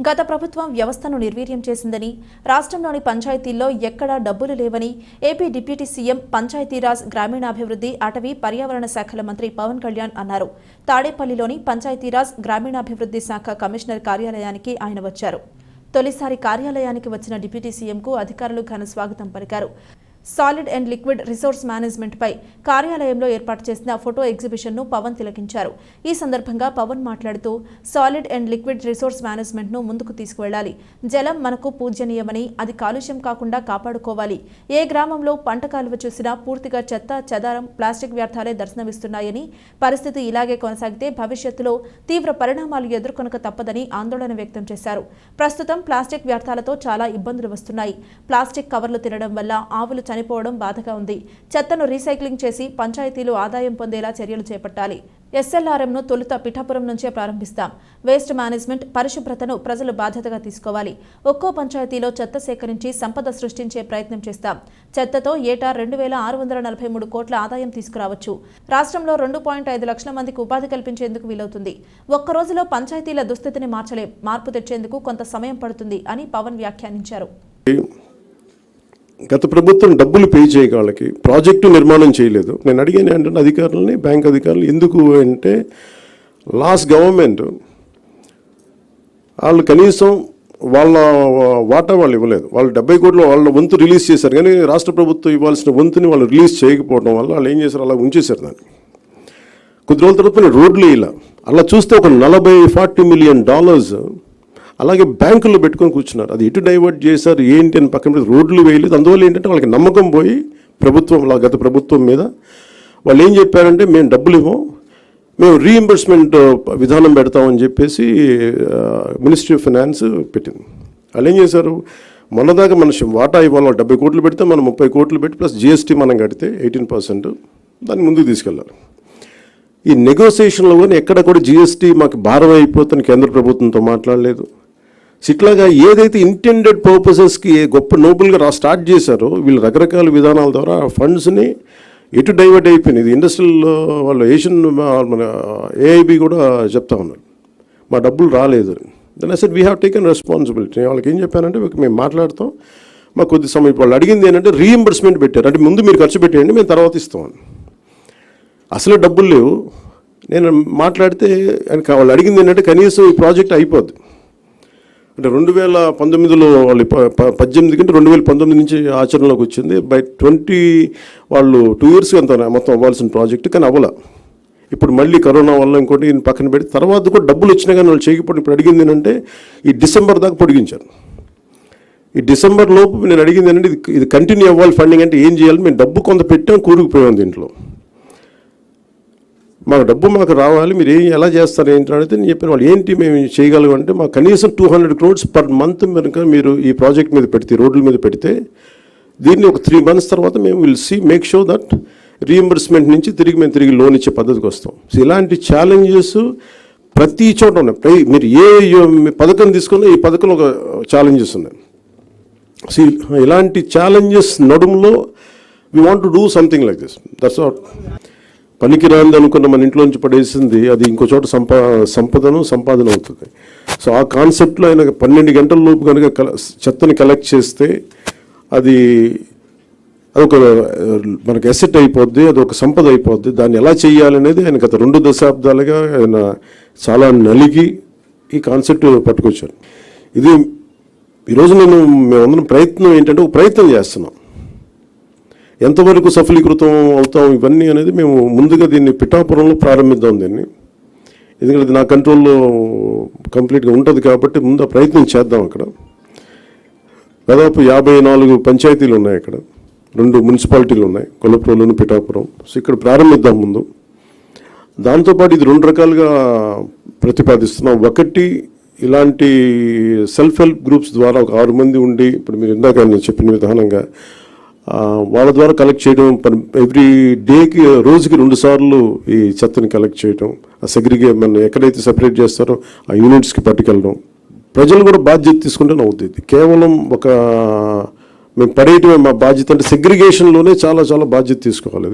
గత ప్రభుత్వం వ్యవస్థను నిర్వీర్యం చేసిందని, రాష్ట్రంలోని పంచాయతీల్లో ఎక్కడా డబ్బులు లేవని ఏపీ డిప్యూటీ సీఎం, పంచాయతీరాజ్, గ్రామీణాభివృద్ధి, అటవీ, పర్యావరణ శాఖల మంత్రి పవన్ కళ్యాణ్ అన్నారు. తాడేపల్లిలోని పంచాయతీరాజ్, గ్రామీణాభివృద్ధి శాఖ కమిషనర్ కార్యాలయానికి ఆయన వచ్చారు. తొలిసారి కార్యాలయానికి వచ్చిన డిప్యూటీ సీఎంకు అధికారులు ఘన స్వాగతం పలికారు. Solid and liquid resource management పై కార్యాలయంలో ఏర్పాటు చేసిన ఫోటో ఎగ్జిబిషన్ ను పవన్ తిలకించారు. ఈ సందర్భంగా పవన్ మాట్లాడుతూ, solid and liquid resource management ను ముందుకు తీసుకువెళ్లాలి. జలం మనకు పూజ్యనీయమని, అది కాలుష్యం కాకుండా కాపాడుకోవాలి. ఏ గ్రామంలో పంట కాలువ చూసినా పూర్తిగా చెత్త, చెదారం, ప్లాస్టిక్ వ్యర్థాలే దర్శనమిస్తున్నాయని, పరిస్థితి ఇలాగే కొనసాగితే భవిష్యత్తులో తీవ్ర పరిణామాలు ఎదుర్కొనక తప్పదని ఆందోళన వ్యక్తం చేశారు. ప్రస్తుతం ప్లాస్టిక్ వ్యర్థాలతో చాలా ఇబ్బందులు వస్తున్నాయి. ప్లాస్టిక్ కవర్లు తినడం వల్ల ఆవులు చనిపోవడం బాధగా ఉంది. చెత్తను రీసైక్లింగ్ చేసి పంచాయతీలు ఆదాయం పొందేలా చర్యలు చేపట్టాలి. ఎస్ఎల్ఆర్ఎంను తొలుత పిఠాపురం నుంచే ప్రారంభిస్తాం. వేస్ట్ మేనేజ్మెంట్, పరిశుభ్రతను ప్రజలు బాధ్యతగా తీసుకోవాలి. ఒక్కో పంచాయతీలో చెత్త సేకరించి సంపద సృష్టించే ప్రయత్నం చేస్తాం. చెత్తతో ఏటా 2,643 కోట్ల ఆదాయం తీసుకురావచ్చు. రాష్ట్రంలో 2.5 లక్షల మందికి ఉపాధి కల్పించేందుకు వీలవుతుంది. ఒక్క రోజులో పంచాయతీల దుస్థితిని మార్చలేం. మార్పు తెచ్చేందుకు కొంత సమయం పడుతుంది అని పవన్ వ్యాఖ్యానించారు. గత ప్రభుత్వం డబ్బులు పే చేయగలకి ప్రాజెక్టు నిర్మాణం చేయలేదు. నేను అడిగాను ఏంటంటే అధికారులని, బ్యాంక్ అధికారులు, ఎందుకు అంటే లాస్ట్ గవర్నమెంట్ వాళ్ళు కనీసం వాళ్ళ వాటా వాళ్ళు ఇవ్వలేదు. వాళ్ళు 70 కోట్లు వాళ్ళ వంతు రిలీజ్ చేశారు, కానీ రాష్ట్ర ప్రభుత్వం ఇవ్వాల్సిన వంతుని వాళ్ళు రిలీజ్ చేయకపోవడం వల్ల వాళ్ళు ఏం చేశారు, అలా ఉంచేశారు. దాన్ని కొద్ది రోజుల తర్వాత రోడ్లు ఇలా అలా చూస్తే ఒక $40-40 మిలియన్ అలాగే బ్యాంకుల్లో పెట్టుకొని కూర్చున్నారు. అది ఎటు డైవర్ట్ చేశారు ఏంటి అని పక్కన రోడ్లు వేయలేదు. అందువల్ల ఏంటంటే వాళ్ళకి నమ్మకం పోయి గత ప్రభుత్వం మీద వాళ్ళు ఏం చెప్పారంటే, మేము డబ్బులు ఇవ్వం, మేము రీఎంబర్స్మెంట్ విధానం పెడతామని చెప్పేసి మినిస్ట్రీ ఆఫ్ ఫైనాన్స్ పెట్టింది. వాళ్ళు ఏం చేశారు, మొన్నదాకా మన వాటా ఇవ్వాలి 70 కోట్లు పెడితే మనం 30 కోట్లు పెట్టి ప్లస్ GST మనం కడితే 18% దాన్ని ముందుకు తీసుకెళ్లారు. ఈ నెగోసియేషన్లో కానీ ఎక్కడ కూడా GST మాకు భారం అయిపోతుంది కేంద్ర ప్రభుత్వంతో మాట్లాడలేదు. ఇట్లాగా ఏదైతే ఇంటెండెడ్ పర్పసెస్కి గొప్ప నోబుల్గా స్టార్ట్ చేశారో వీళ్ళు రకరకాల విధానాల ద్వారా ఫండ్స్ని ఎటు డైవర్ట్ అయిపోయింది. ఇది ఇండస్ట్రియల్ వాళ్ళు మన AIB కూడా చెప్తా ఉన్నారు, మా డబ్బులు రాలేదు. Then I said we have taken responsibility. వాళ్ళకి ఏం చెప్పానంటే, మేము మాట్లాడతాం, మాకు కొద్ది సమయం. వాళ్ళు అడిగింది ఏంటంటే రీఎంబర్స్మెంట్ పెట్టారు, అంటే ముందు మీరు ఖర్చు పెట్టేయండి, మేము తర్వాత ఇస్తామని. అసలు డబ్బులు లేవు. నేను మాట్లాడితే వాళ్ళు అడిగింది ఏంటంటే కనీసం ఈ ప్రాజెక్ట్ అయిపోద్ది అంటే 2019లో వాళ్ళు 18 కంటే 2019 నుంచి ఆచరణలోకి వచ్చింది. బై 20 వాళ్ళు 2 years అంత మొత్తం అవ్వాల్సిన ప్రాజెక్ట్, కానీ అవ్వాల. ఇప్పుడు మళ్ళీ కరోనా వల్ల ఇంకోటి పక్కన పెట్టి తర్వాత కూడా డబ్బులు వచ్చినా కానీ వాళ్ళు చేయకపోతే ఇప్పుడు అడిగింది ఏంటంటే ఈ డిసెంబర్ దాకా పొడిగించారు. ఈ డిసెంబర్ లోపు నేను అడిగింది ఏంటంటే ఇది కంటిన్యూ అవ్వాలి ఫండింగ్, అంటే ఏం చేయాలి, మేము డబ్బు కొంత పెట్టాం, కూరుకుపోయాం దీంట్లో, మాకు డబ్బు మాకు రావాలి, మీరు ఎలా చేస్తారు ఏంటి అడిగితే నేను చెప్పిన వాళ్ళు ఏంటి మేము చేయగలం అంటే, మాకు కనీసం 200 crores per month కనుక మీరు ఈ ప్రాజెక్ట్ మీద పెడితే, రోడ్ల మీద పెడితే, దీన్ని ఒక 3 months తర్వాత మేము మేక్ షూర్ దట్ రీఎంబర్స్మెంట్ నుంచి మేము తిరిగి లోన్ ఇచ్చే పద్ధతికి వస్తాం. సో ఇలాంటి ఛాలెంజెస్ ప్రతి చోట ఉన్నాయి. మీరు ఏ పథకం తీసుకున్నా ఈ పథకంలో ఒక ఛాలెంజెస్ ఉన్నాయి. సో ఇలాంటి ఛాలెంజెస్ నడుములో we want to do something like this. That's what. పనికిరాంది అనుకున్న మన ఇంట్లో నుంచి పడేసింది అది ఇంకో చోట సంపాదన అవుతుంది. సో ఆ కాన్సెప్ట్లో ఆయన 12 గంటల లోపు కనుక చెత్తని కలెక్ట్ చేస్తే అదొక మనకు అసెట్ అయిపోద్ది, అదొక సంపద అయిపోద్ది. దాన్ని ఎలా చేయాలనేది ఆయన గత 2 దశాబ్దాలుగా ఆయన చాలా నలిగి ఈ కాన్సెప్ట్ పట్టుకొచ్చారు. ఇది ఈరోజు మేమందరం ప్రయత్నం ఏంటంటే ఒక ప్రయత్నం చేస్తున్నాం. ఎంతవరకు సఫలీకృతం అవుతాం ఇవన్నీ అనేది మేము ముందుగా దీన్ని పిఠాపురంలో ప్రారంభిద్దాం దీన్ని, ఎందుకంటే నా కంట్రోల్లో కంప్లీట్గా ఉంటుంది కాబట్టి ముందు ఆ ప్రయత్నం చేద్దాం. అక్కడ దాదాపు 54 పంచాయతీలు ఉన్నాయి, అక్కడ 2 మున్సిపాలిటీలు ఉన్నాయి, కొల్లప్రోలును పిఠాపురం. సో ఇక్కడ ప్రారంభిద్దాం ముందు. దాంతోపాటు ఇది 2 రకాలుగా ప్రతిపాదిస్తున్నాం. ఒకటి, ఇలాంటి సెల్ఫ్ హెల్ప్ గ్రూప్స్ ద్వారా ఒక 6 మంది ఉండి, ఇప్పుడు మీరు ఇందాక చెప్పిన విధానంగా వాళ్ళ ద్వారా కలెక్ట్ చేయడం, ఎవ్రీ డేకి రోజుకి 2 సార్లు ఈ చెత్తని కలెక్ట్ చేయడం, ఆ మన ఎక్కడైతే సెపరేట్ చేస్తారో ఆ యూనిట్స్కి పట్టుకెళ్ళడం. ప్రజలు కూడా బాధ్యత తీసుకుంటే అవుతుంది. కేవలం మేము పడేయటమే మా బాధ్యత అంటే సెగ్రిగేషన్లోనే చాలా బాధ్యత తీసుకోవాలి.